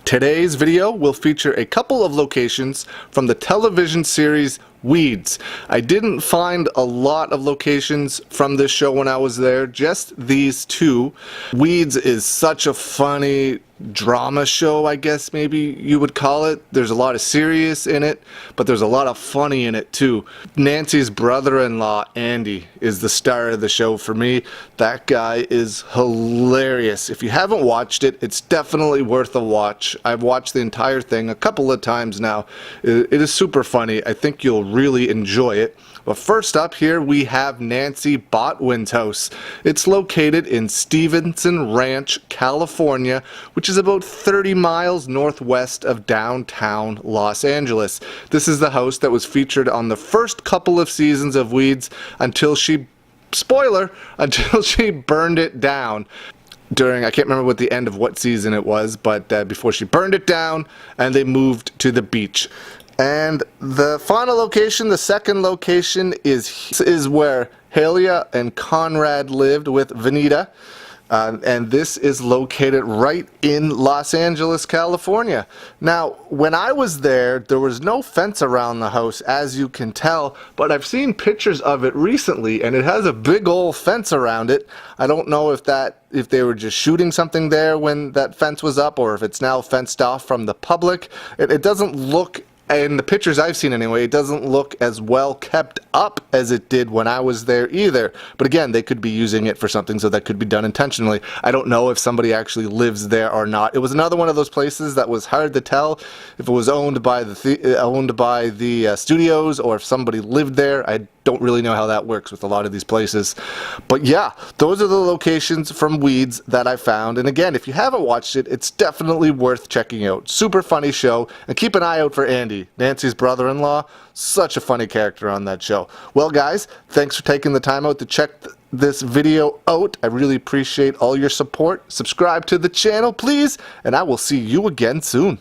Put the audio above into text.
Today's video will feature a couple of locations from the television series Weeds. I didn't find a lot of locations from this show when I was there, just these two. Weeds is such a funny drama show, I guess maybe you would call it. There's a lot of serious in it, but there's a lot of funny in it too. Nancy's brother-in-law, Andy, is the star of the show for me. That guy is hilarious. If you haven't watched it, it's definitely worth a watch. I've watched the entire thing a couple of times now. It is super funny. I think you'll really enjoy it. But first up here we have Nancy Botwin's house. It's located in Stevenson Ranch, California, which is about 30 miles northwest of downtown Los Angeles. This is the house that was featured on the first couple of seasons of Weeds until she, spoiler, until she burned it down. I can't remember what the end of what season it was, but before she burned it down and they moved to the beach. And the final location, the second location, is where Halia and Conrad lived with Vanita. And this is located right in Los Angeles, California. Now, when I was there, there was no fence around the house, as you can tell, but I've seen pictures of it recently, and it has a big old fence around it. I don't know if they were just shooting something there when that fence was up, or if it's now fenced off from the public. It doesn't look, in the pictures I've seen anyway, it doesn't look as well kept up as it did when I was there either. But again, they could be using it for something, so that could be done intentionally. I don't know if somebody actually lives there or not. It was another one of those places that was hard to tell if it was owned by the studios or if somebody lived there. I don't really know how that works with a lot of these places. But yeah, those are the locations from Weeds that I found. And again, if you haven't watched it, it's definitely worth checking out. Super funny show. And keep an eye out for Andy, Nancy's brother-in-law. Such a funny character on that show. Well guys, thanks for taking the time out to check this video out. I really appreciate all your support. Subscribe to the channel, please, and I will see you again soon.